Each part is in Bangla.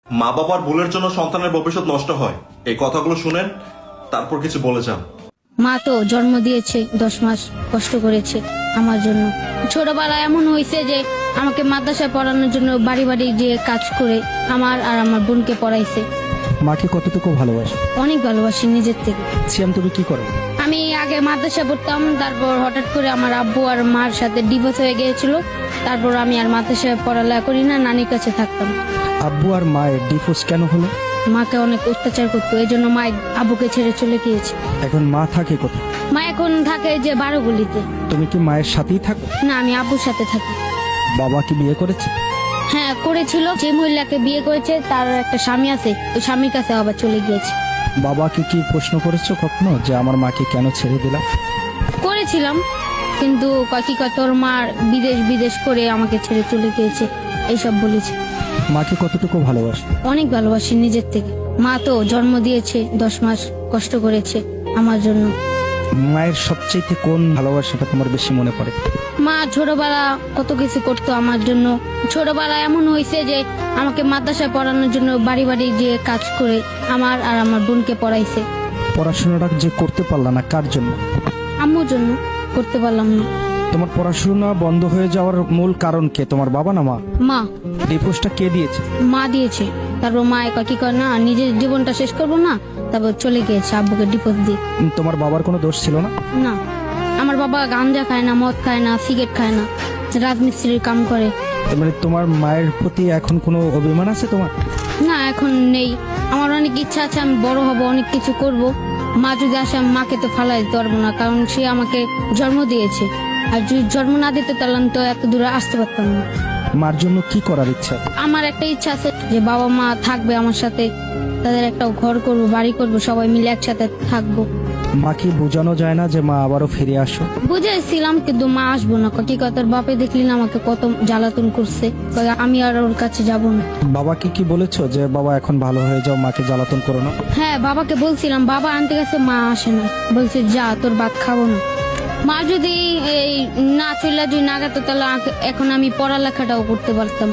মা বাবার ভুলের জন্য সন্তানের ভবিষ্যৎ নষ্ট হয়, এই কথাগুলো শুনেন, তারপর কিছু বলে যান। মা তো জন্ম দিয়েছে, 10 মাস কষ্ট করেছে আমার জন্য। ছোটবেলায় এমন হয়েছে যে আমাকে মাদ্রাসায় পড়ানোর জন্য বাড়ি বাড়ি গিয়ে কাজ করে আমার আর আমার বোনকে পড়াইছে। মাকে কতটুকু ভালোবাসো? অনেক ভালোবাসি নিজের থেকে। সিয়াম, তুমি কি করো? আমি আগে মাদ্রাসায় পড়তাম, তারপর হঠাৎ করে আমার আব্বু আর মার সাথে ডিভোর্স হয়ে গিয়েছিল। তারপর আমি আর মাদ্রাসায় পড়ালেখা করি না, নানির কাছে থাকতাম। আব্বু আর মায়ের ডিভোর্স কেন হলো? মাকে অনেক অত্যাচার করতো, এই জন্য মা আব্বুকে ছেড়ে চলে গিয়েছে। এখন মা থাকে কোথায়? মা এখন থাকে যে 12 গলিতে। তুমি কি মায়ের সাথেই থাকো? না, আমি আব্বুর সাথে থাকি। বাবা কি বিয়ে করেছে? হ্যাঁ করেছিল, যে মহিলাকে বিয়ে করেছে তার একটা স্বামী আছে, ওই স্বামীর কাছে আবার চলে গিয়েছে। বাবাকে কি প্রশ্ন করেছো কখনো যে আমার মাকে কেন ছেড়ে দিলা? করেছিলাম, কিন্তু কি কয় তোর মার বিদেশ বিদেশ করে আমাকে ছেড়ে চলে গিয়েছে, এইসব বলেছে। মাকে কতটুকু ভালোবাসো? অনেক ভালোবাসি নিজের থেকে। মা তো জন্ম দিয়েছে, 10 মাস কষ্ট করেছে আমার জন্য। মায়ের সবচেয়ে কোন ভালোবাসাটা তোমার বেশি মনে পড়ে? মা ছোটবেলা কত কিছু করতো আমার জন্য। ছোটবেলা এমন হয়েছে যে আমাকে মাদ্রাসায় পড়ানোর জন্য বাড়ি বাড়ি গিয়ে কাজ করে আমার আর আমার বোনকে পড়াইছে। পড়াশোনাটা যে করতে পারলা না, কার জন্য? আম্মুর জন্য করতে পারলাম না। তোমার পড়াশোনা বন্ধ হয়ে যাওয়ার মূল কারণ কে, তোমার বাবা না মা? মা। ডিভোর্সটা কে দিয়েছে? মা দিয়েছে। তারপর মা কি করে না, নিজের জীবনটা শেষ করবো না, তারপর চলে গিয়েছে আব্বুকে ডিভোর্স দিয়ে। তোমার বাবার কোনো দোষ ছিল না? না, আমার বাবা গাঞ্জা খায় না, মদ খায় না, সিগারেট খায় না, রাজমিস্ত্রির কাম করে। মানে তোমার মায়ের প্রতি এখন কোনো অভিমান আছে তোমার? না, এখন নেই। আমার অনেক ইচ্ছা আছে, আমি বড় হব, অনেক কিছু করব। মা যদি আসে, আমি মাকে তো ফালাই দিতে পারবো না, কারণ সে আমাকে জন্ম দিয়েছে। আর যদি জন্ম না দিতে তাহলে আমি তো এত দূরে আসতে পারতাম না। মার জন্য কি করার ইচ্ছা? আমার একটা ইচ্ছা আছে যে বাবা মা থাকবে আমার সাথে, তাদের একটা ঘর করব, বাড়ি করব, সবাই মিলে একসাথে থাকবো। মাকে বোঝানো যায় না যে মা আবারও ফিরে আসো? বুঝাইছিলাম, কিন্তু মা আসবো না। কি কথার বাপে দেখলি না আমাকে কত জ্বালাতন করছে, কয় আমি আর ওর কাছে যাব না। বাবাকে কি বলেছো যে বাবা এখন ভালো হয়ে যাও, মাকে জ্বালাতন করো না? হ্যাঁ, বাবাকে বলছিলাম, বাবা আনতে গেছে, মা আসে না, বলছে যা তোর ভাত খাবো না। মা যদি এই না চলে যদি না গেতো তাহলে এখন আমি পড়ালেখাটাও করতে পারতাম।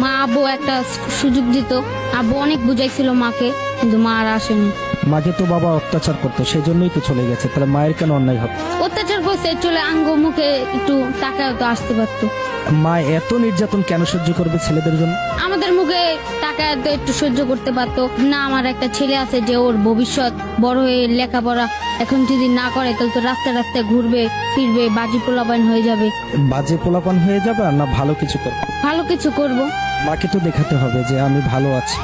মা আব্বু একটা সুযোগ দিত, আব্বু অনেক বুঝাইছিল মাকে, কিন্তু মা আর আসেনি। মাকে তো বাবা অত্যাচার করতো, সেই জন্যই তো চলে গেছে, তাহলে মায়ের কেন অন্যায় হবে? অত্যাচার করছে, চলে আঙ্গ মুখে একটু টাকাও তো আসতে পারতো। মা এত নির্যাতন কেন সহ্য করবে ছেলেদের জন্য? আমাদের মুখে টাকা তো একটু সহ্য করতে পারতো না। আমার একটা ছেলে আছে যে ওর ভবিষ্যৎ বড় হয়ে লেখাপড়া এখন যদি না করে তাহলে তো রাস্তায় রাস্তায় ঘুরবে ফিরবে, বাজি পোলাপান হয়ে যাবে। বাজে পোলাপান হয়ে যাবে আর না ভালো কিছু করবে? ভালো কিছু করব। মাকে তো দেখাতে হবে যে আমি ভালো আছি।